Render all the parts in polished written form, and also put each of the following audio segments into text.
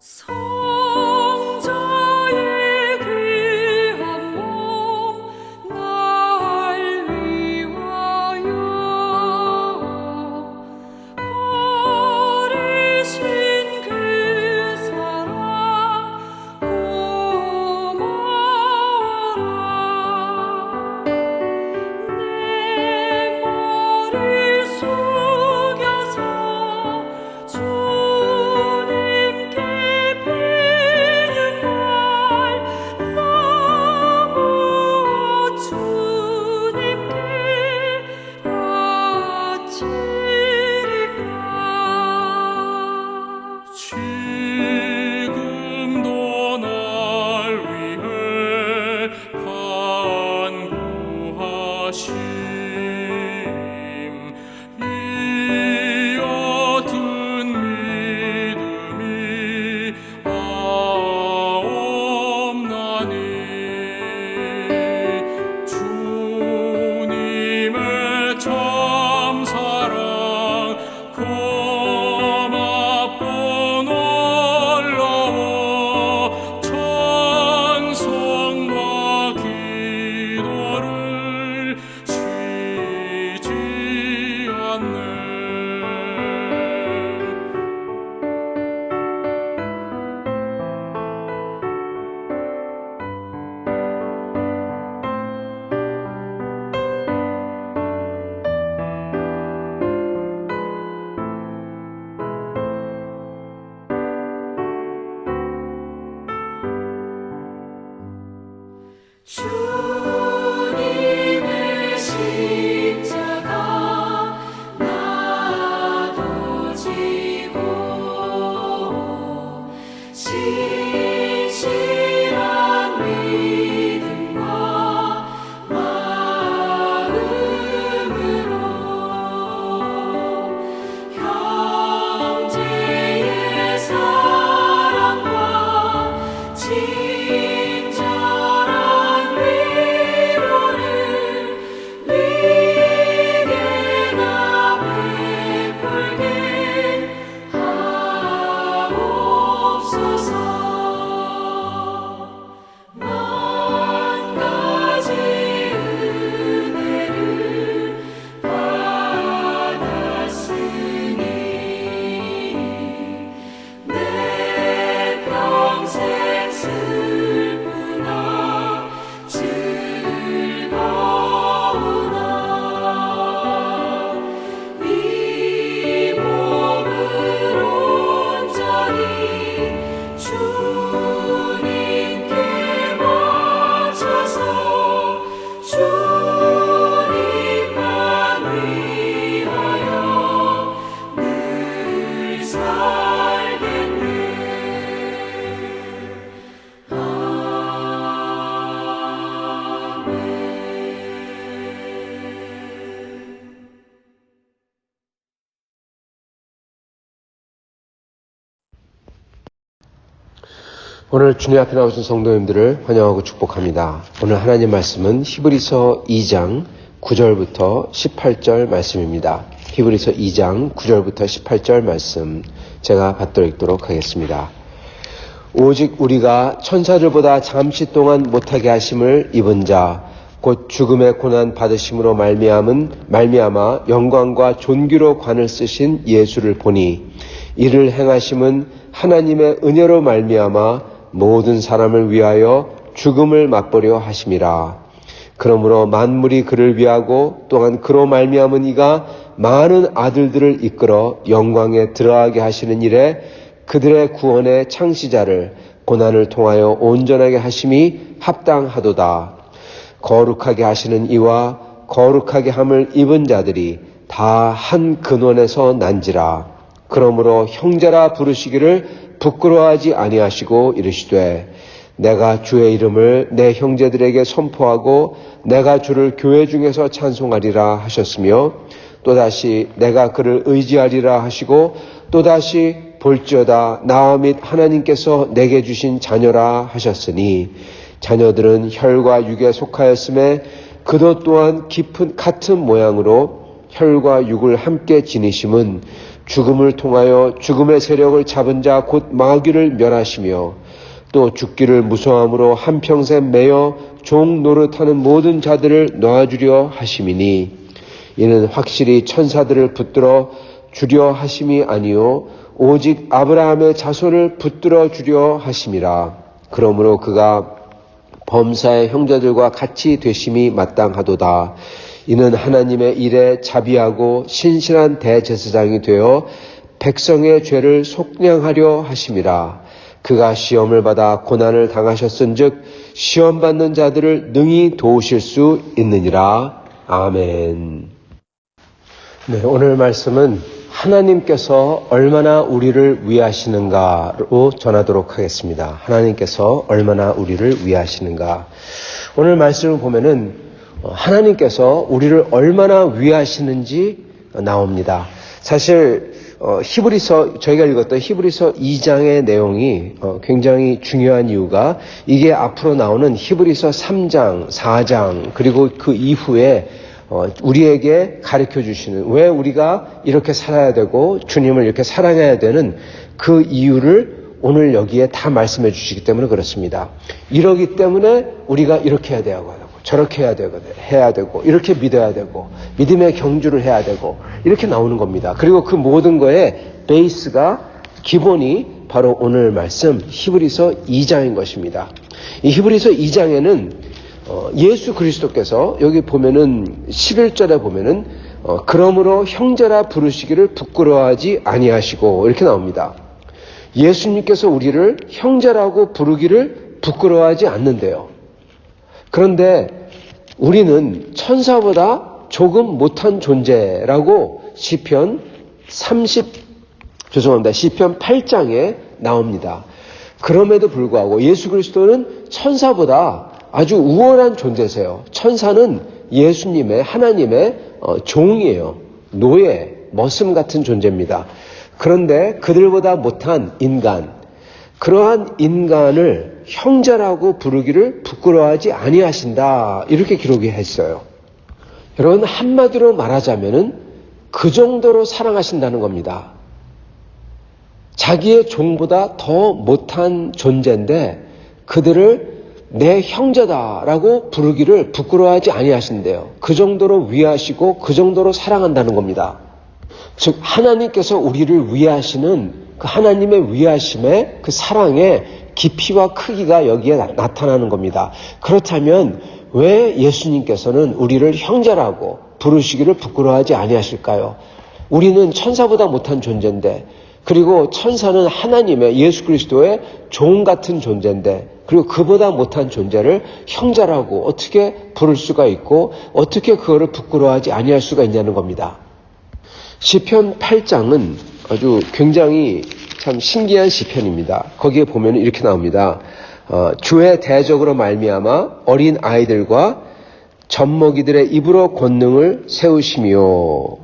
성자의 귀한 몸 날 위하여 버리신 그 사랑 고마워라. 내 머리 숙여서 주님께 비는 말 너무 주님께 바치리까. 지금도 날 위해 간구하심 이 어두운 믿음이 없나니 주님의 참사랑 고맙고 놀라워 찬송과 기도를 쉬지 않네. 주님의 십자가 나도 지고 신실한 믿음과 마음으로 형제의 사랑과 친절한 위로를 네게나 베풀게 하옵소서. 만 가지 은혜를 받았으니 내 평생 슬프나 즐거우나 이 몸을 온전히 주님께 바쳐서 주님만 위하여 늘 살겠네. 아멘. 오늘 주님 앞에 나오신 성도님들을 환영하고 축복합니다. 오늘 하나님 말씀은 히브리서 2장 9절부터 18절 말씀입니다. 히브리서 2장 9절부터 18절 말씀 제가 받들어 읽도록 하겠습니다. 오직 우리가 천사들보다 잠시 동안 못하게 하심을 입은 자 곧 죽음의 고난 받으심으로 말미암아 영광과 존귀로 관을 쓰신 예수를 보니 이를 행하심은 하나님의 은혜로 말미암아 모든 사람을 위하여 죽음을 맛보려 하심이라. 그러므로 만물이 그를 위하고 또한 그로 말미암은 이가 많은 아들들을 이끌어 영광에 들어가게 하시는 일에 그들의 구원의 창시자를 고난을 통하여 온전하게 하심이 합당하도다. 거룩하게 하시는 이와 거룩하게 함을 입은 자들이 다 한 근원에서 난지라. 그러므로 형제라 부르시기를 부끄러워하지 아니하시고 이르시되 내가 주의 이름을 내 형제들에게 선포하고 내가 주를 교회 중에서 찬송하리라 하셨으며 또다시 내가 그를 의지하리라 하시고 또다시 볼지어다 나와 및 하나님께서 내게 주신 자녀라 하셨으니 자녀들은 혈과 육에 속하였음에 그도 또한 같은 모양으로 혈과 육을 함께 지니심은 죽음을 통하여 죽음의 세력을 잡은 자 곧 마귀를 멸하시며 또 죽기를 무서함으로 한평생 매여 종 노릇하는 모든 자들을 놓아주려 하심이니 이는 확실히 천사들을 붙들어 주려 하심이 아니요 오직 아브라함의 자손을 붙들어 주려 하심이라. 그러므로 그가 범사의 형제들과 같이 되심이 마땅하도다. 이는 하나님의 일에 자비하고 신실한 대제사장이 되어 백성의 죄를 속량하려 하심이라. 그가 시험을 받아 고난을 당하셨은즉 시험받는 자들을 능히 도우실 수 있느니라. 아멘. 네, 오늘 말씀은 하나님께서 얼마나 우리를 위하시는가로 전하도록 하겠습니다. 하나님께서 얼마나 우리를 위하시는가. 오늘 말씀을 보면은 하나님께서 우리를 얼마나 위하시는지 나옵니다. 사실 히브리서, 저희가 읽었던 히브리서 2장의 내용이 굉장히 중요한 이유가 이게 앞으로 나오는 히브리서 3장, 4장 그리고 그 이후에 우리에게 가르쳐 주시는, 왜 우리가 이렇게 살아야 되고 주님을 이렇게 사랑해야 되는 그 이유를 오늘 여기에 다 말씀해 주시기 때문에 그렇습니다. 이러기 때문에 우리가 이렇게 해야 되고 저렇게 해야 되고 이렇게 믿어야 되고 믿음의 경주를 해야 되고 이렇게 나오는 겁니다. 그리고 그 모든 거에 베이스가, 기본이 바로 오늘 말씀 히브리서 2장인 것입니다. 이 히브리서 2장에는 예수 그리스도께서 여기 보면은 11절에 보면은 그러므로 형제라 부르시기를 부끄러워하지 아니하시고 이렇게 나옵니다. 예수님께서 우리를 형제라고 부르기를 부끄러워하지 않는데요. 그런데 우리는 천사보다 조금 못한 존재라고 시편 8장에 나옵니다. 그럼에도 불구하고 예수 그리스도는 천사보다 아주 우월한 존재세요. 천사는 예수님의, 하나님의 종이에요. 노예, 머슴 같은 존재입니다. 그런데 그들보다 못한 인간, 그러한 인간을 형제라고 부르기를 부끄러워하지 아니하신다. 이렇게 기록이 했어요. 여러분, 한마디로 말하자면은 그 정도로 사랑하신다는 겁니다. 자기의 종보다 더 못한 존재인데 그들을 내 형제다라고 부르기를 부끄러워하지 아니하신대요. 그 정도로 위하시고 그 정도로 사랑한다는 겁니다. 즉 하나님께서 우리를 위하시는 그 하나님의 위하심의 그 사랑의 깊이와 크기가 여기에 나타나는 겁니다. 그렇다면 왜 예수님께서는 우리를 형제라고 부르시기를 부끄러워하지 아니하실까요? 우리는 천사보다 못한 존재인데, 그리고 천사는 하나님의, 예수 그리스도의 종 같은 존재인데, 그리고 그보다 못한 존재를 형제라고 어떻게 부를 수가 있고 어떻게 그거를 부끄러워하지 아니할 수가 있냐는 겁니다. 시편 8장은 아주 굉장히 참 신기한 시편입니다. 거기에 보면 이렇게 나옵니다. 주의 대적으로 말미암아 어린 아이들과 젖먹이들의 입으로 권능을 세우시며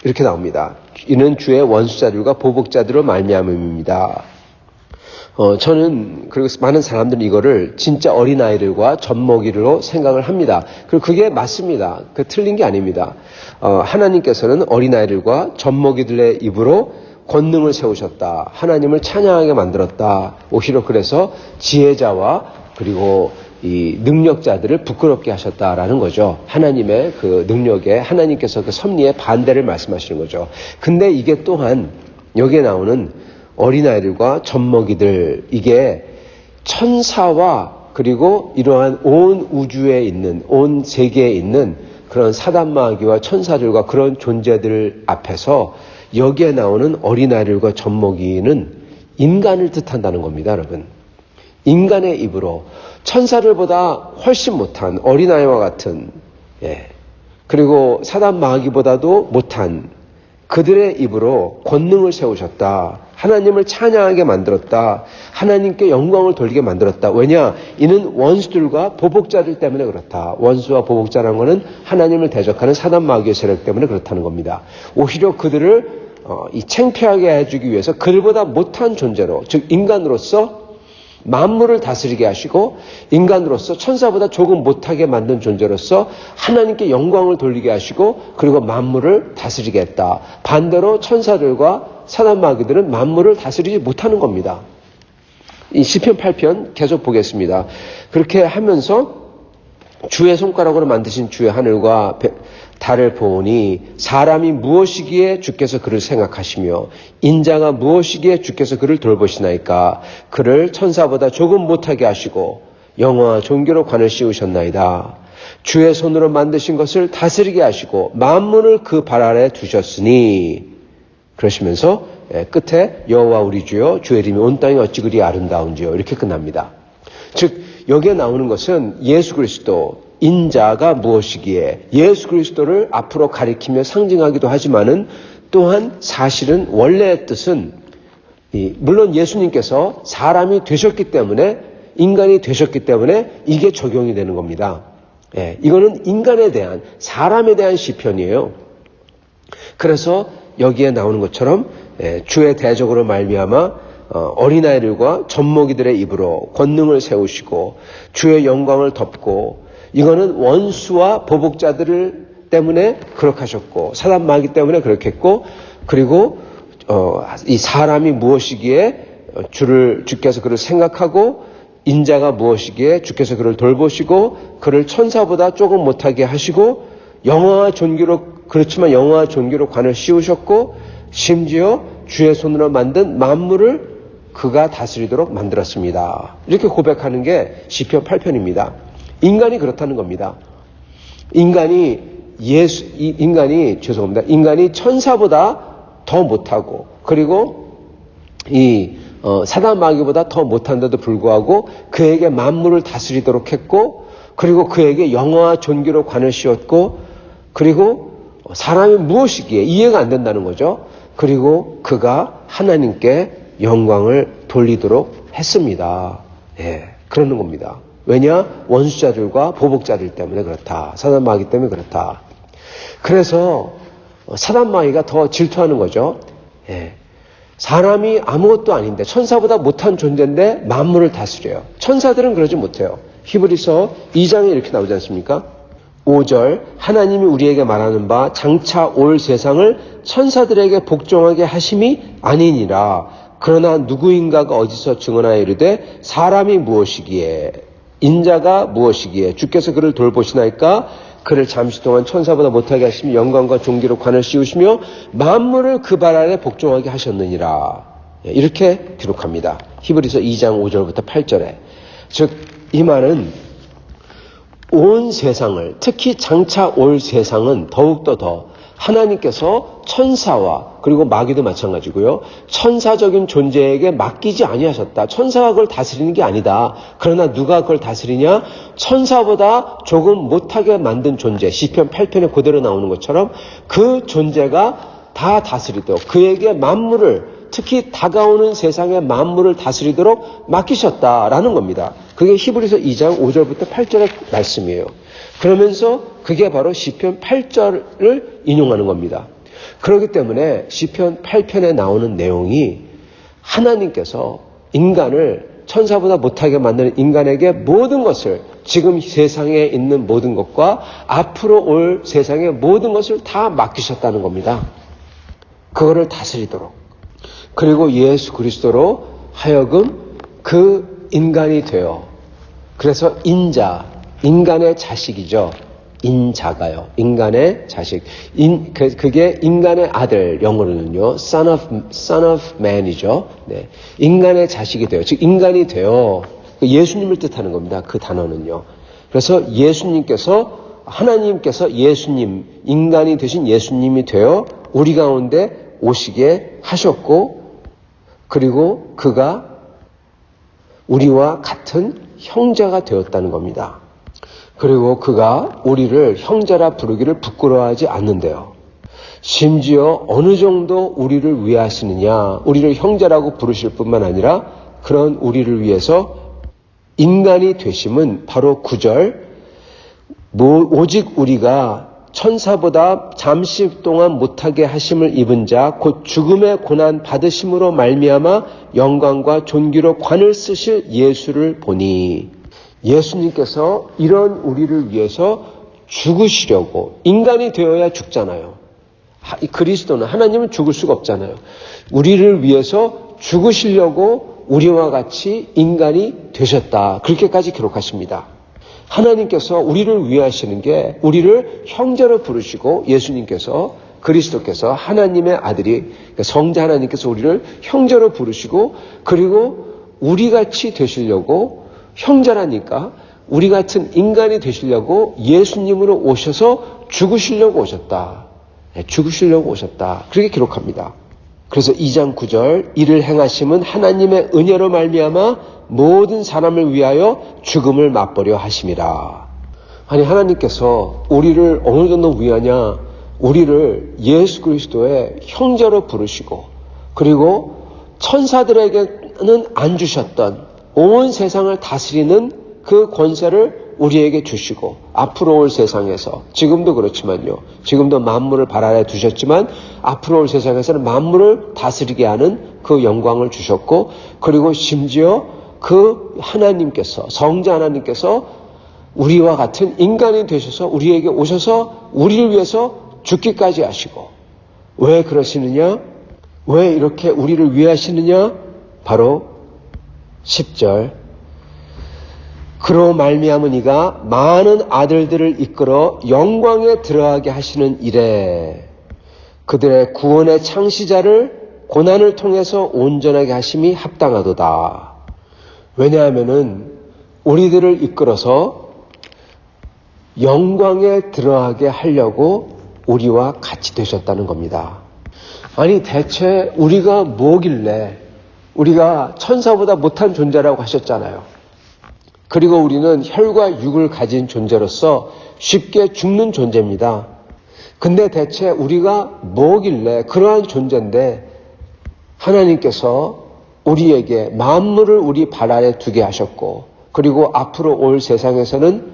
이렇게 나옵니다. 이는 주의 원수자들과 보복자들로 말미암음입니다. 저는, 그리고 많은 사람들은 이거를 진짜 어린아이들과 젖먹이로 생각을 합니다. 그리고 그게 맞습니다. 그 틀린 게 아닙니다. 하나님께서는 어린아이들과 젖먹이들의 입으로 권능을 세우셨다. 하나님을 찬양하게 만들었다. 오히려 그래서 지혜자와 그리고 이 능력자들을 부끄럽게 하셨다라는 거죠. 하나님의 그 능력에, 하나님께서 그 섭리의 반대를 말씀하시는 거죠. 근데 이게 또한 여기에 나오는 어린아이들과 젖먹이들, 이게 천사와 그리고 이러한 온 우주에 있는, 온 세계에 있는 그런 사단마귀와 천사들과 그런 존재들 앞에서 여기에 나오는 어린아이들과 젖먹이는 인간을 뜻한다는 겁니다, 여러분. 인간의 입으로 천사들보다 훨씬 못한 어린아이와 같은, 그리고 사단마귀보다도 못한 그들의 입으로 권능을 세우셨다. 하나님을 찬양하게 만들었다. 하나님께 영광을 돌리게 만들었다. 왜냐? 이는 원수들과 보복자들 때문에 그렇다. 원수와 보복자라는 것은 하나님을 대적하는 사단마귀의 세력 때문에 그렇다는 겁니다. 오히려 그들을 이 창피하게 해주기 위해서 그들보다 못한 존재로, 즉 인간으로서 만물을 다스리게 하시고 인간으로서 천사보다 조금 못하게 만든 존재로서 하나님께 영광을 돌리게 하시고 그리고 만물을 다스리게 했다. 반대로 천사들과 사단 마귀들은 만물을 다스리지 못하는 겁니다. 이 시편 8편 계속 보겠습니다. 그렇게 하면서 주의 손가락으로 만드신 주의 하늘과 달을 보오니 사람이 무엇이기에 주께서 그를 생각하시며 인자가 무엇이기에 주께서 그를 돌보시나이까. 그를 천사보다 조금 못하게 하시고 영화와 존귀로 관을 씌우셨나이다. 주의 손으로 만드신 것을 다스리게 하시고 만물을 그 발 아래 두셨으니. 그러시면서 끝에 여호와 우리 주여 주의 이름이 온 땅에 어찌 그리 아름다운지요. 이렇게 끝납니다. 즉 여기에 나오는 것은 예수 그리스도 인자가 무엇이기에 예수 그리스도를 앞으로 가리키며 상징하기도 하지만은 또한 사실은 원래의 뜻은 물론 예수님께서 사람이 되셨기 때문에 인간이 되셨기 때문에 이게 적용이 되는 겁니다. 이거는 인간에 대한 사람에 대한 시편이에요. 그래서 여기에 나오는 것처럼 주의 대적으로 말미암아 어린아이들과 젖먹이들의 입으로 권능을 세우시고 주의 영광을 덮고 이거는 원수와 보복자들 때문에 그렇게 하셨고 사단 마귀 때문에 그렇게 했고 그리고 이 사람이 무엇이기에 주께서 그를 생각하고 인자가 무엇이기에 주께서 그를 돌보시고 그를 천사보다 조금 못하게 하시고 영화와 존귀로 그렇지만 영화와 존귀로 관을 씌우셨고 심지어 주의 손으로 만든 만물을 그가 다스리도록 만들었습니다. 이렇게 고백하는 게 시편 8편입니다. 인간이 그렇다는 겁니다. 인간이 천사보다 더 못하고 그리고 사단 마귀보다 더 못한데도 불구하고 그에게 만물을 다스리도록 했고 그리고 그에게 영화와 존귀로 관을 씌웠고 그리고 사람이 무엇이기에 이해가 안 된다는 거죠. 그리고 그가 하나님께 영광을 돌리도록 했습니다. 그러는 겁니다. 왜냐? 원수자들과 보복자들 때문에 그렇다. 사단 마귀 때문에 그렇다. 그래서 사단 마귀가 더 질투하는 거죠. 사람이 아무것도 아닌데 천사보다 못한 존재인데 만물을 다스려요. 천사들은 그러지 못해요. 히브리서 2장에 이렇게 나오지 않습니까? 5절 하나님이 우리에게 말하는 바 장차 올 세상을 천사들에게 복종하게 하심이 아니니라. 그러나 누구인가가 어디서 증언하여 이르되 사람이 무엇이기에 인자가 무엇이기에 주께서 그를 돌보시나이까. 그를 잠시 동안 천사보다 못하게 하시며 영광과 존귀로 관을 씌우시며 만물을 그 발 아래 복종하게 하셨느니라. 이렇게 기록합니다. 히브리서 2장 5절부터 8절에. 즉 이 말은 온 세상을 특히 장차 올 세상은 더욱더 더 하나님께서 천사와 그리고 마귀도 마찬가지고요. 천사적인 존재에게 맡기지 아니하셨다. 천사가 그걸 다스리는 게 아니다. 그러나 누가 그걸 다스리냐? 천사보다 조금 못하게 만든 존재. 시편 8편에 그대로 나오는 것처럼 그 존재가 다 다스리도록 그에게 만물을 특히 다가오는 세상의 만물을 다스리도록 맡기셨다라는 겁니다. 그게 히브리서 2장 5절부터 8절의 말씀이에요. 그러면서 그게 바로 시편 8절을 인용하는 겁니다. 그렇기 때문에 시편 8편에 나오는 내용이 하나님께서 인간을 천사보다 못하게 만드는 인간에게 모든 것을 지금 세상에 있는 모든 것과 앞으로 올 세상의 모든 것을 다 맡기셨다는 겁니다. 그거를 다스리도록. 그리고 예수 그리스도로 하여금 그 인간이 되어 그래서 인간의 자식이죠. 인자가요. 인간의 자식. 그게 인간의 아들, 영어로는요. Son of man이죠. 네. 인간의 자식이 돼요. 즉 인간이 되어 예수님을 뜻하는 겁니다. 그 단어는요. 그래서 하나님께서 예수님, 인간이 되신 예수님이 되어 우리 가운데 오시게 하셨고 그리고 그가 우리와 같은 형제가 되었다는 겁니다. 그리고 그가 우리를 형제라 부르기를 부끄러워하지 않는데요. 심지어 어느 정도 우리를 위하시느냐, 우리를 형제라고 부르실 뿐만 아니라 그런 우리를 위해서 인간이 되심은 바로 9절 오직 우리가 천사보다 잠시 동안 못하게 하심을 입은 자 곧 죽음의 고난 받으심으로 말미암아 영광과 존귀로 관을 쓰실 예수를 보니 예수님께서 이런 우리를 위해서 죽으시려고 인간이 되어야 죽잖아요. 그리스도는 하나님은 죽을 수가 없잖아요. 우리를 위해서 죽으시려고 우리와 같이 인간이 되셨다. 그렇게까지 기록하십니다. 하나님께서 우리를 위하시는 게 우리를 형제로 부르시고 예수님께서 그리스도께서 하나님의 아들이 성자 하나님께서 우리를 형제로 부르시고 그리고 우리같이 되시려고 형제라니까 우리 같은 인간이 되시려고 예수님으로 오셔서 죽으시려고 오셨다. 죽으시려고 오셨다. 그렇게 기록합니다. 그래서 2장 9절 이를 행하심은 하나님의 은혜로 말미암아 모든 사람을 위하여 죽음을 맛보려 하심이라. 아니 하나님께서 우리를 어느 정도 위하냐? 우리를 예수 그리스도의 형제로 부르시고 그리고 천사들에게는 안 주셨던 온 세상을 다스리는 그 권세를 우리에게 주시고 앞으로 올 세상에서 지금도 그렇지만요. 지금도 만물을 발 아래 두셨지만 앞으로 올 세상에서는 만물을 다스리게 하는 그 영광을 주셨고 그리고 심지어 그 하나님께서 성자 하나님께서 우리와 같은 인간이 되셔서 우리에게 오셔서 우리를 위해서 죽기까지 하시고 왜 그러시느냐? 왜 이렇게 우리를 위하시느냐? 바로 10절 그로 말미암은 이가 많은 아들들을 이끌어 영광에 들어가게 하시는 이래 그들의 구원의 창시자를 고난을 통해서 온전하게 하심이 합당하도다. 왜냐하면은 우리들을 이끌어서 영광에 들어가게 하려고 우리와 같이 되셨다는 겁니다. 아니 대체 우리가 뭐길래 우리가 천사보다 못한 존재라고 하셨잖아요. 그리고 우리는 혈과 육을 가진 존재로서 쉽게 죽는 존재입니다. 근데 대체 우리가 뭐길래 그러한 존재인데 하나님께서 우리에게 만물을 우리 발 아래 두게 하셨고 그리고 앞으로 올 세상에서는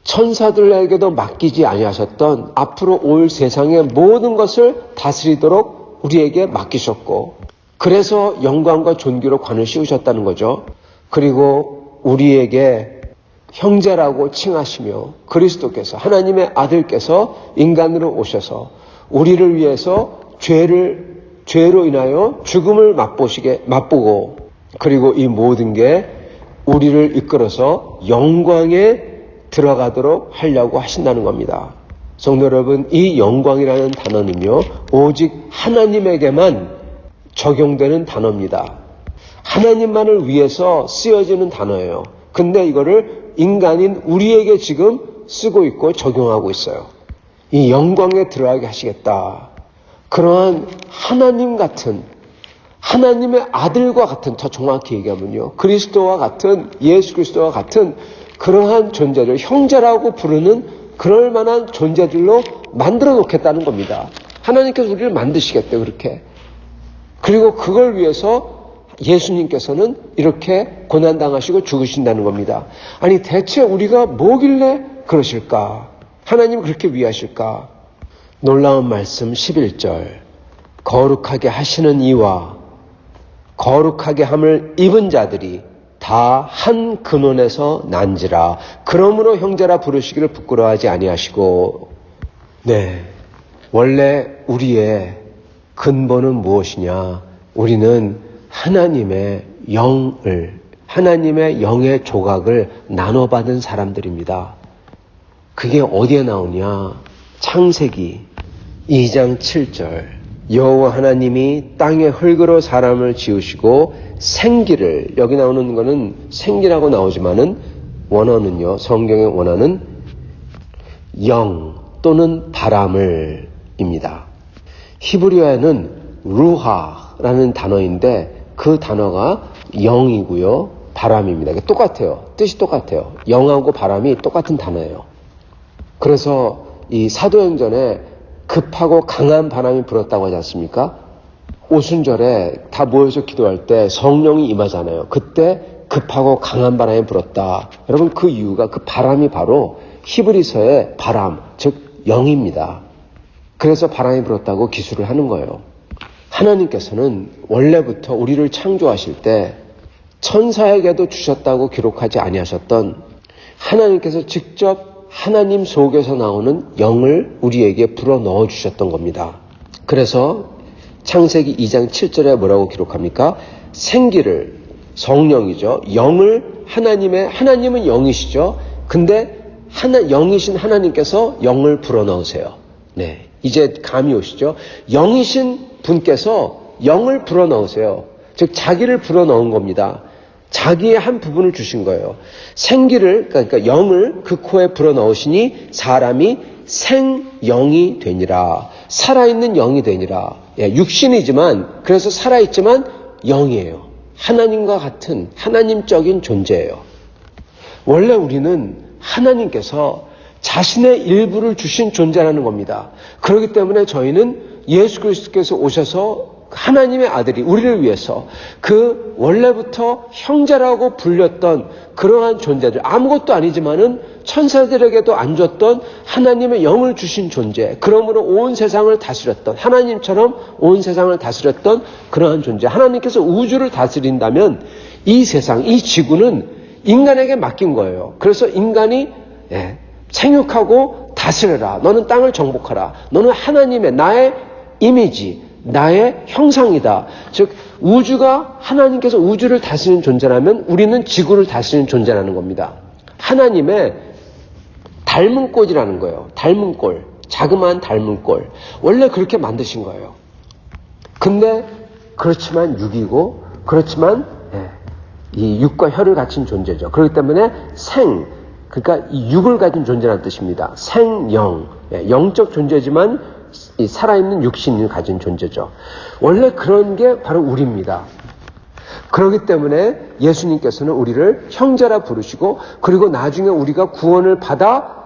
천사들에게도 맡기지 아니하셨던 앞으로 올 세상의 모든 것을 다스리도록 우리에게 맡기셨고 그래서 영광과 존귀로 관을 씌우셨다는 거죠. 그리고 우리에게 형제라고 칭하시며 그리스도께서 하나님의 아들께서 인간으로 오셔서 우리를 위해서 죄로 인하여 죽음을 맛보고 그리고 이 모든 게 우리를 이끌어서 영광에 들어가도록 하려고 하신다는 겁니다. 성도 여러분, 이 영광이라는 단어는요 오직 하나님에게만 적용되는 단어입니다. 하나님만을 위해서 쓰여지는 단어예요. 근데 이거를 인간인 우리에게 지금 쓰고 있고 적용하고 있어요. 이 영광에 들어가게 하시겠다. 그러한 하나님 같은 하나님의 아들과 같은 더 정확히 얘기하면요. 그리스도와 같은 예수 그리스도와 같은 그러한 존재를 형제라고 부르는 그럴 만한 존재들로 만들어 놓겠다는 겁니다. 하나님께서 우리를 만드시겠대요. 그렇게. 그리고 그걸 위해서 예수님께서는 이렇게 고난당하시고 죽으신다는 겁니다. 아니 대체 우리가 뭐길래 그러실까? 하나님 그렇게 위하실까? 놀라운 말씀 11절 거룩하게 하시는 이와 거룩하게 함을 입은 자들이 다 한 근원에서 난지라 그러므로 형제라 부르시기를 부끄러워하지 아니하시고 네 원래 우리의 근본은 무엇이냐? 우리는 하나님의 영의 조각을 나눠받은 사람들입니다. 그게 어디에 나오냐? 창세기 2장 7절 여호와 하나님이 땅의 흙으로 사람을 지으시고 생기를 여기 나오는 거는 생기라고 나오지만은 원어는요 성경의 원어는 영 또는 바람을 입니다. 히브리어에는 루하라는 단어인데 그 단어가 영이고요 바람입니다. 똑같아요. 뜻이 똑같아요. 영하고 바람이 똑같은 단어예요. 그래서 이 사도행전에 급하고 강한 바람이 불었다고 하지 않습니까? 오순절에 다 모여서 기도할 때 성령이 임하잖아요. 그때 급하고 강한 바람이 불었다. 여러분 그 이유가 그 바람이 바로 히브리서의 바람, 즉 영입니다. 그래서 바람이 불었다고 기술을 하는 거예요. 하나님께서는 원래부터 우리를 창조하실 때 천사에게도 주셨다고 기록하지 아니하셨던 하나님께서 직접 하나님 속에서 나오는 영을 우리에게 불어넣어 주셨던 겁니다. 그래서 창세기 2장 7절에 뭐라고 기록합니까? 생기를, 성령이죠. 영을 하나님은 영이시죠. 근데 영이신 하나님께서 영을 불어넣으세요. 네. 이제 감이 오시죠? 영이신 분께서 영을 불어넣으세요. 즉, 자기를 불어넣은 겁니다. 자기의 한 부분을 주신 거예요. 생기를, 그러니까 영을 그 코에 불어넣으시니 사람이 생영이 되니라. 살아있는 영이 되니라. 예, 육신이지만, 그래서 살아있지만 영이에요. 하나님과 같은 하나님적인 존재예요. 원래 우리는 하나님께서 자신의 일부를 주신 존재라는 겁니다. 그렇기 때문에 저희는 예수 그리스도께서 오셔서 하나님의 아들이 우리를 위해서 그 원래부터 형제라고 불렸던 그러한 존재들, 아무것도 아니지만은 천사들에게도 안 줬던 하나님의 영을 주신 존재, 그러므로 온 세상을 다스렸던, 하나님처럼 온 세상을 다스렸던 그러한 존재. 하나님께서 우주를 다스린다면 이 세상, 이 지구는 인간에게 맡긴 거예요. 그래서 인간이 생육하고 다스려라. 너는 땅을 정복하라. 너는 하나님의, 나의 이미지, 나의 형상이다. 즉 우주가 하나님께서 우주를 다스리는 존재라면 우리는 지구를 다스리는 존재라는 겁니다. 하나님의 닮은 꼴이라는 거예요. 닮은 꼴, 자그마한 닮은 꼴. 원래 그렇게 만드신 거예요. 근데 그렇지만 육이고, 그렇지만 이 육과 혀를 갖춘 존재죠. 그렇기 때문에 그러니까 이 육을 가진 존재라는 뜻입니다. 생영, 영적 존재지만 이 살아있는 육신을 가진 존재죠. 원래 그런 게 바로 우리입니다. 그렇기 때문에 예수님께서는 우리를 형제라 부르시고, 그리고 나중에 우리가 구원을 받아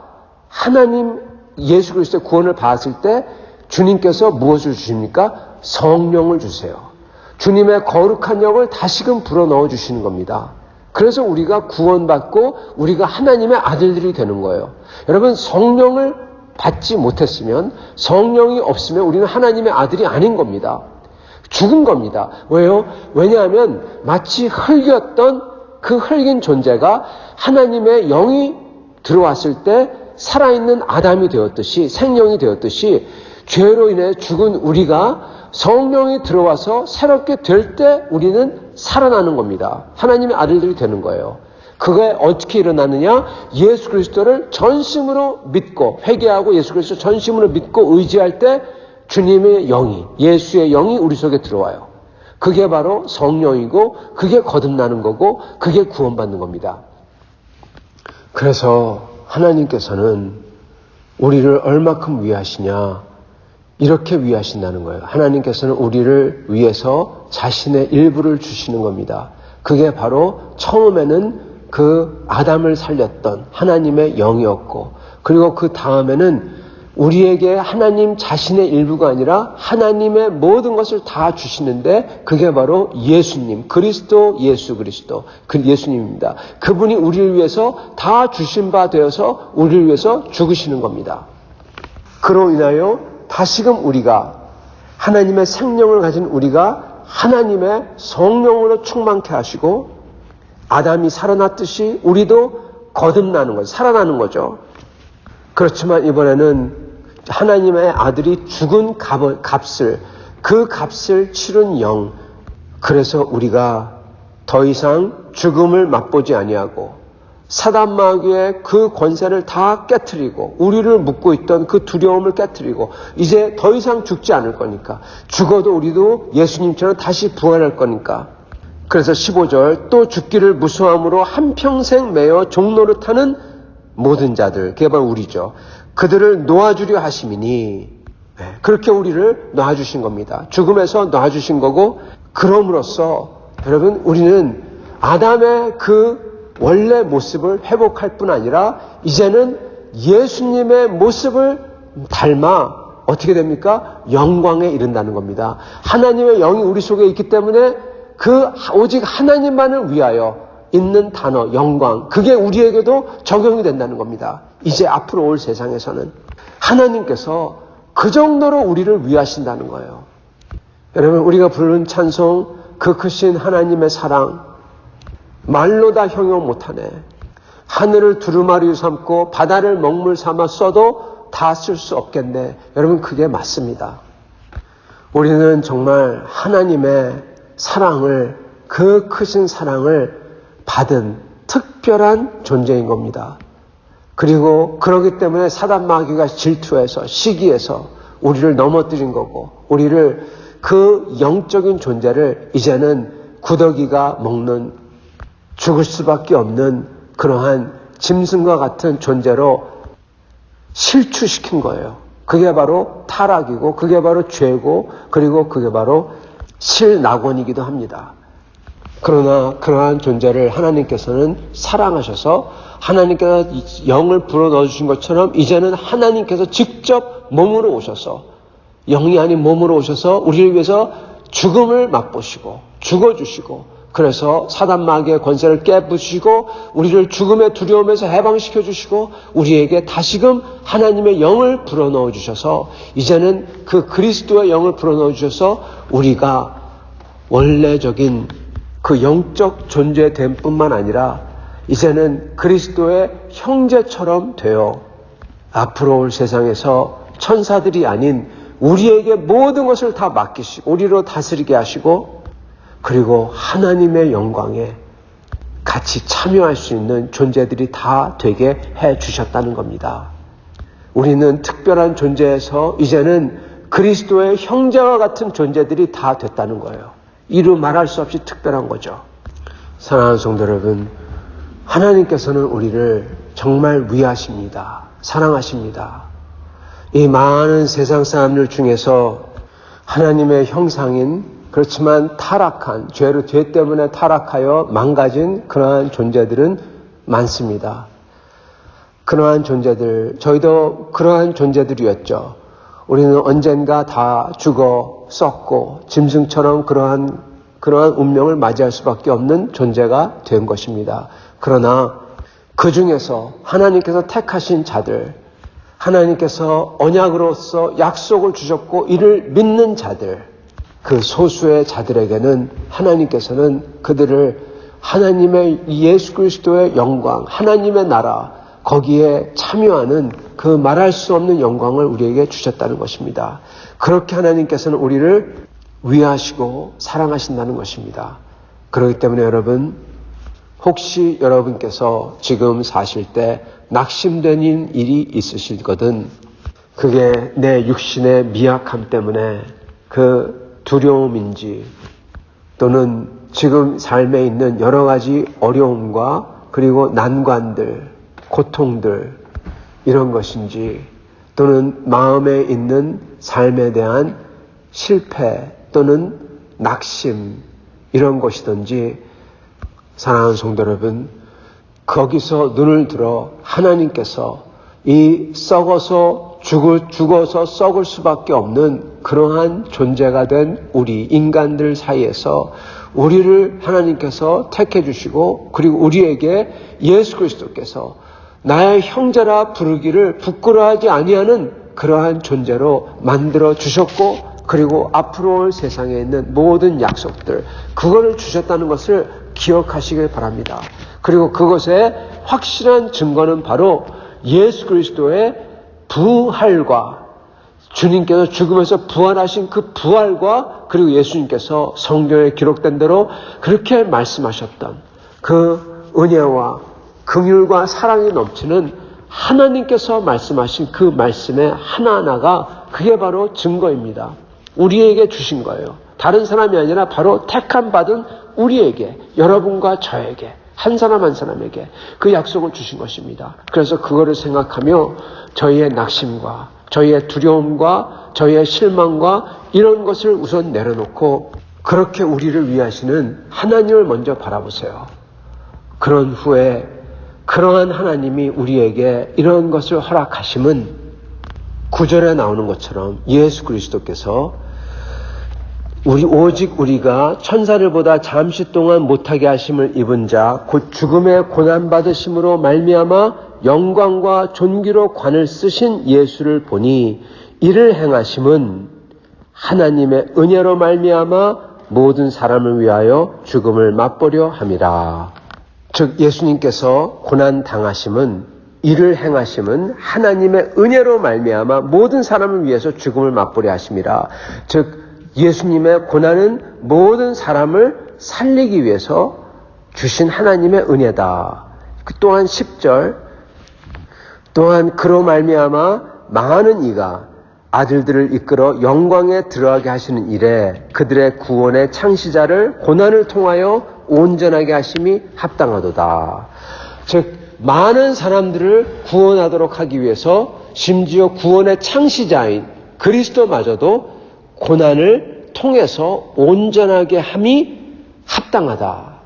하나님 예수 그리스도의 구원을 받았을 때 주님께서 무엇을 주십니까? 성령을 주세요. 주님의 거룩한 영을 다시금 불어넣어 주시는 겁니다. 그래서 우리가 구원받고 우리가 하나님의 아들들이 되는 거예요. 여러분, 성령을 받지 못했으면, 성령이 없으면 우리는 하나님의 아들이 아닌 겁니다. 죽은 겁니다. 왜요? 왜냐하면 마치 흙이었던 그 흙인 존재가 하나님의 영이 들어왔을 때 살아있는 아담이 되었듯이, 생명이 되었듯이, 죄로 인해 죽은 우리가 성령이 들어와서 새롭게 될 때 우리는 살아나는 겁니다. 하나님의 아들들이 되는 거예요. 그게 어떻게 일어나느냐? 예수 그리스도를 전심으로 믿고, 회개하고 예수 그리스도 전심으로 믿고 의지할 때 주님의 영이, 예수의 영이 우리 속에 들어와요. 그게 바로 성령이고, 그게 거듭나는 거고, 그게 구원받는 겁니다. 그래서 하나님께서는 우리를 얼마큼 위하시냐? 이렇게 위하신다는 거예요. 하나님께서는 우리를 위해서 자신의 일부를 주시는 겁니다. 그게 바로 처음에는 그 아담을 살렸던 하나님의 영이었고, 그리고 그 다음에는 우리에게 하나님 자신의 일부가 아니라 하나님의 모든 것을 다 주시는데, 그게 바로 예수님, 예수 그리스도, 그 예수님입니다. 그분이 우리를 위해서 다 주신 바 되어서 우리를 위해서 죽으시는 겁니다. 그로 인하여 다시금 우리가, 하나님의 생명을 가진 우리가 하나님의 성령으로 충만케 하시고, 아담이 살아났듯이 우리도 거듭나는 거죠. 살아나는 거죠. 그렇지만 이번에는 하나님의 아들이 죽은 그 값을 치른 영, 그래서 우리가 더 이상 죽음을 맛보지 아니하고 사단 마귀의 그 권세를 다 깨트리고, 우리를 묶고 있던 그 두려움을 깨트리고, 이제 더 이상 죽지 않을 거니까, 죽어도 우리도 예수님처럼 다시 부활할 거니까. 그래서 15절, 또 죽기를 무수함으로 한평생 매여 종노릇하는 모든 자들, 그게 바로 우리죠. 그들을 놓아주려 하심이니, 그렇게 우리를 놓아주신 겁니다. 죽음에서 놓아주신 거고, 그럼으로써 여러분, 우리는 아담의 그 원래 모습을 회복할 뿐 아니라 이제는 예수님의 모습을 닮아 어떻게 됩니까? 영광에 이른다는 겁니다. 하나님의 영이 우리 속에 있기 때문에 오직 하나님만을 위하여 있는 단어, 영광, 그게 우리에게도 적용이 된다는 겁니다. 이제 앞으로 올 세상에서는. 하나님께서 그 정도로 우리를 위하신다는 거예요. 여러분, 우리가 부르는 찬송, 그 크신 하나님의 사랑, 말로 다 형용 못하네. 하늘을 두루마리 삼고 바다를 먹물 삼아 써도 다 쓸 수 없겠네. 여러분, 그게 맞습니다. 우리는 정말 하나님의 사랑을, 그 크신 사랑을 받은 특별한 존재인 겁니다. 그리고 그렇기 때문에 사단 마귀가 질투해서, 시기해서 우리를 넘어뜨린 거고, 우리를 그 영적인 존재를 이제는 구더기가 먹는, 죽을 수밖에 없는 그러한 짐승과 같은 존재로 실추시킨 거예요. 그게 바로 타락이고, 그게 바로 죄고, 그리고 그게 바로 실낙원이기도 합니다. 그러나 그러한 존재를 하나님께서는 사랑하셔서 하나님께서 영을 불어넣어 주신 것처럼 이제는 하나님께서 직접 몸으로 오셔서, 영이 아닌 몸으로 오셔서 우리를 위해서 죽음을 맛보시고 죽어주시고, 그래서 사단 마귀의 권세를 깨부시고 우리를 죽음의 두려움에서 해방시켜 주시고 우리에게 다시금 하나님의 영을 불어넣어 주셔서 이제는 그 그리스도의 영을 불어넣어 주셔서 우리가 원래적인 그 영적 존재됨 뿐만 아니라 이제는 그리스도의 형제처럼 되어 앞으로 올 세상에서 천사들이 아닌 우리에게 모든 것을 다 맡기시고 우리로 다스리게 하시고, 그리고 하나님의 영광에 같이 참여할 수 있는 존재들이 다 되게 해 주셨다는 겁니다. 우리는 특별한 존재에서 이제는 그리스도의 형제와 같은 존재들이 다 됐다는 거예요. 이루 말할 수 없이 특별한 거죠. 사랑하는 성도 여러분, 하나님께서는 우리를 정말 위하십니다. 사랑하십니다. 이 많은 세상 사람들 중에서 하나님의 형상인, 그렇지만 타락한, 죄 때문에 타락하여 망가진 그러한 존재들은 많습니다. 그러한 존재들, 저희도 그러한 존재들이었죠. 우리는 언젠가 다 죽어 썩고 짐승처럼 그러한 운명을 맞이할 수밖에 없는 존재가 된 것입니다. 그러나 그 중에서 하나님께서 택하신 자들, 하나님께서 언약으로서 약속을 주셨고 이를 믿는 자들, 그 소수의 자들에게는 하나님께서는 그들을 하나님의 예수 그리스도의 영광, 하나님의 나라, 거기에 참여하는 그 말할 수 없는 영광을 우리에게 주셨다는 것입니다. 그렇게 하나님께서는 우리를 위하시고 사랑하신다는 것입니다. 그렇기 때문에 여러분, 혹시 여러분께서 지금 사실 때 낙심되는 일이 있으시거든, 그게 내 육신의 미약함 때문에 그 두려움인지, 또는 지금 삶에 있는 여러 가지 어려움과 그리고 난관들, 고통들, 이런 것인지, 또는 마음에 있는 삶에 대한 실패 또는 낙심, 이런 것이든지, 사랑하는 성도 여러분, 거기서 눈을 들어 하나님께서 이 죽어서 썩을 수밖에 없는 그러한 존재가 된 우리 인간들 사이에서 우리를 하나님께서 택해 주시고, 그리고 우리에게 예수 그리스도께서 나의 형제라 부르기를 부끄러워하지 아니하는 그러한 존재로 만들어 주셨고, 그리고 앞으로 올 세상에 있는 모든 약속들, 그거를 주셨다는 것을 기억하시길 바랍니다. 그리고 그것의 확실한 증거는 바로 예수 그리스도의 부활과, 주님께서 죽음에서 부활하신 그 부활과, 그리고 예수님께서 성경에 기록된 대로 그렇게 말씀하셨던 그 은혜와 긍휼과 사랑이 넘치는 하나님께서 말씀하신 그 말씀의 하나하나가 그게 바로 증거입니다. 우리에게 주신 거예요. 다른 사람이 아니라 바로 택함 받은 우리에게, 여러분과 저에게, 한 사람 한 사람에게 그 약속을 주신 것입니다. 그래서 그거를 생각하며 저희의 낙심과 저희의 두려움과 저희의 실망과 이런 것을 우선 내려놓고 그렇게 우리를 위하시는 하나님을 먼저 바라보세요. 그런 후에 그러한 하나님이 우리에게 이런 것을 허락하심은 9절에 나오는 것처럼 예수 그리스도께서 오직 우리가 천사들보다 잠시 동안 못하게 하심을 입은 자 곧 죽음의 고난 받으심으로 말미암아 영광과 존귀로 관을 쓰신 예수를 보니 이를 행하심은 하나님의 은혜로 말미암아 모든 사람을 위하여 죽음을 맛보려 함이라. 즉 예수님께서 고난 당하심은, 이를 행하심은 하나님의 은혜로 말미암아 모든 사람을 위해서 죽음을 맛보려 하심이라. 즉 예수님의 고난은 모든 사람을 살리기 위해서 주신 하나님의 은혜다. 또한 10절, 또한 그로 말미암아 망하는 이가 아들들을 이끌어 영광에 들어가게 하시는 일에 그들의 구원의 창시자를 고난을 통하여 온전하게 하심이 합당하도다. 즉 많은 사람들을 구원하도록 하기 위해서 심지어 구원의 창시자인 그리스도마저도 고난을 통해서 온전하게 함이 합당하다.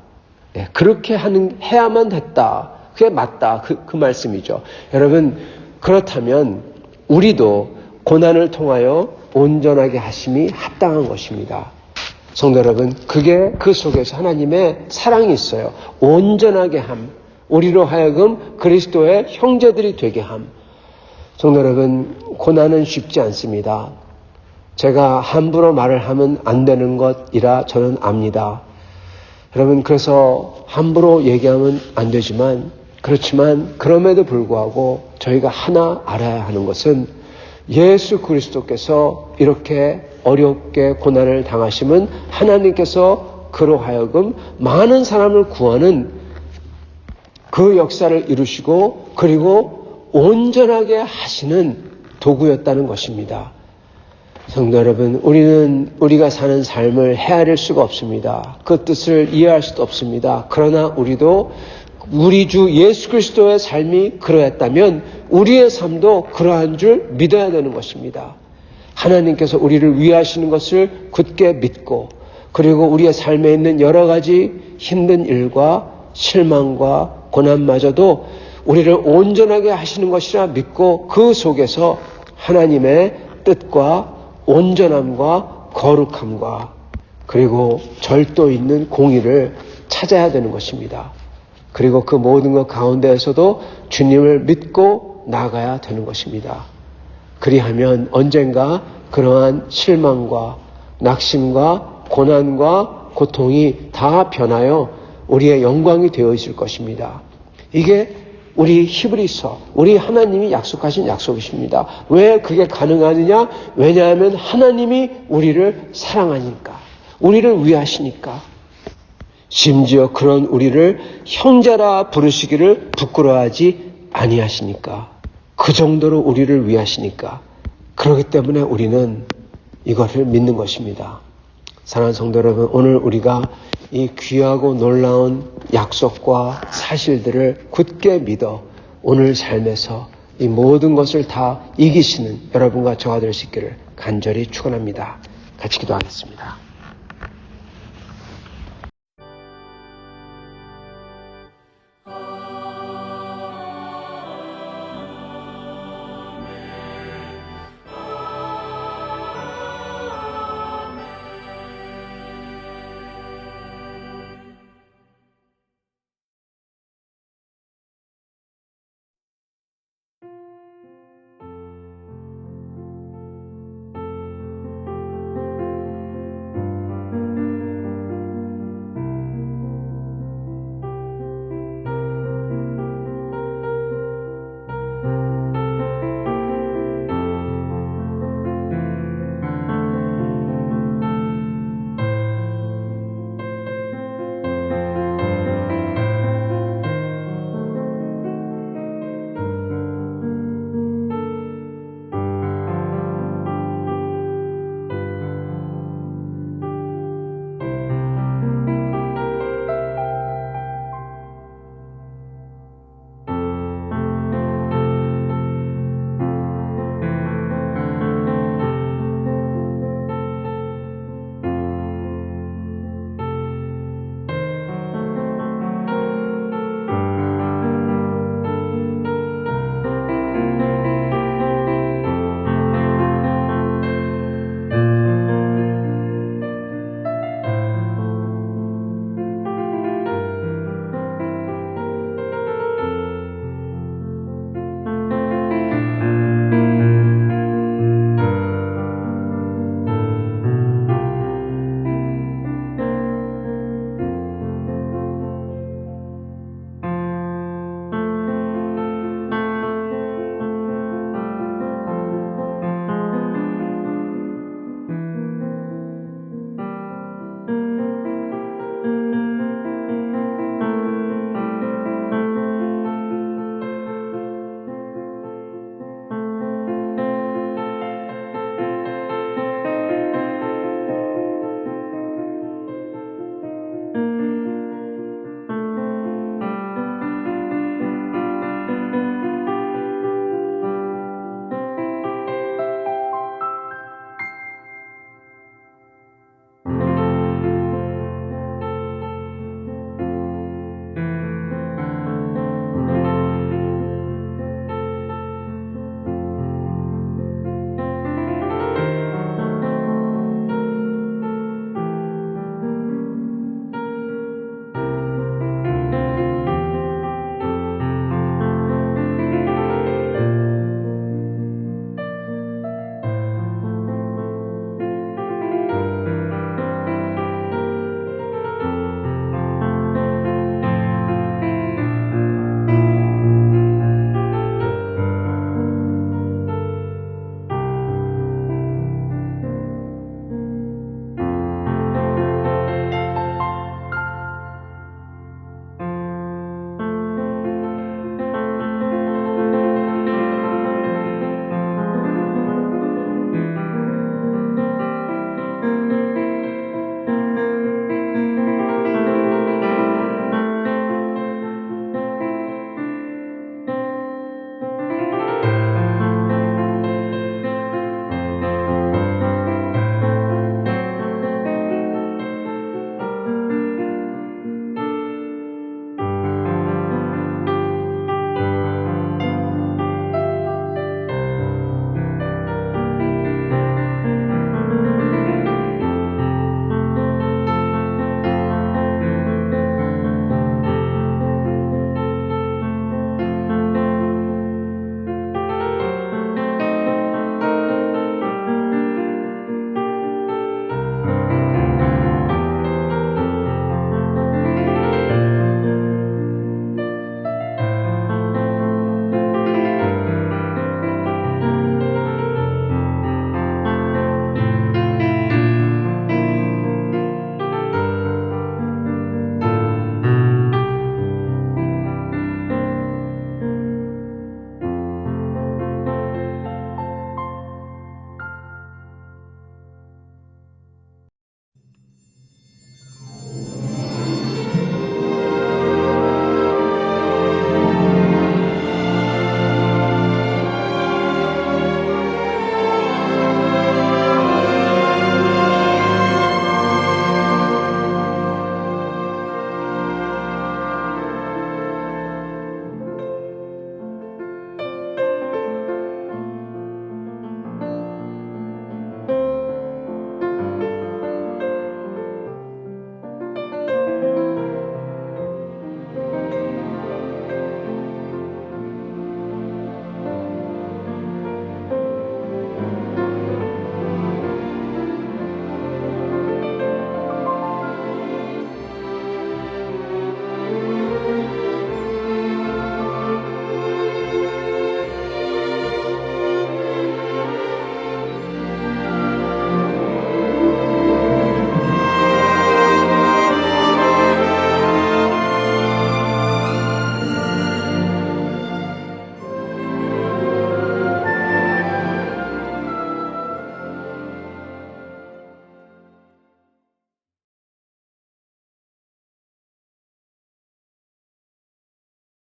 네, 그렇게 해야만 됐다. 그게 맞다. 그 말씀이죠. 여러분, 그렇다면 우리도 고난을 통하여 온전하게 하심이 합당한 것입니다. 성도 여러분, 그 속에서 하나님의 사랑이 있어요. 온전하게 함, 우리로 하여금 그리스도의 형제들이 되게 함. 성도 여러분, 고난은 쉽지 않습니다. 제가 함부로 말을 하면 안 되는 것이라 저는 압니다. 여러분, 그래서 함부로 얘기하면 안 되지만, 그렇지만 그럼에도 불구하고 저희가 하나 알아야 하는 것은 예수 그리스도께서 이렇게 어렵게 고난을 당하심은 하나님께서 그로 하여금 많은 사람을 구하는 그 역사를 이루시고 그리고 온전하게 하시는 도구였다는 것입니다. 성도 여러분, 우리가 사는 삶을 헤아릴 수가 없습니다. 그 뜻을 이해할 수도 없습니다. 그러나 우리도 우리 주 예수 그리스도의 삶이 그러했다면 우리의 삶도 그러한 줄 믿어야 되는 것입니다. 하나님께서 우리를 위하시는 것을 굳게 믿고 그리고 우리의 삶에 있는 여러 가지 힘든 일과 실망과 고난마저도 우리를 온전하게 하시는 것이라 믿고 그 속에서 하나님의 뜻과 온전함과 거룩함과 그리고 절도 있는 공의를 찾아야 되는 것입니다. 그리고 그 모든 것 가운데에서도 주님을 믿고 나가야 되는 것입니다. 그리하면 언젠가 그러한 실망과 낙심과 고난과 고통이 다 변하여 우리의 영광이 되어 있을 것입니다. 이게 우리 히브리서, 우리 하나님이 약속하신 약속이십니다. 왜 그게 가능하느냐? 왜냐하면 하나님이 우리를 사랑하니까, 우리를 위하시니까. 심지어 그런 우리를 형제라 부르시기를 부끄러워하지 아니하시니까. 그 정도로 우리를 위하시니까. 그렇기 때문에 우리는 이것을 믿는 것입니다. 사랑하는 성도 여러분, 오늘 우리가 이 귀하고 놀라운 약속과 사실들을 굳게 믿어 오늘 삶에서 이 모든 것을 다 이기시는 여러분과 저가 될 수 있기를 간절히 축원합니다. 같이 기도하겠습니다.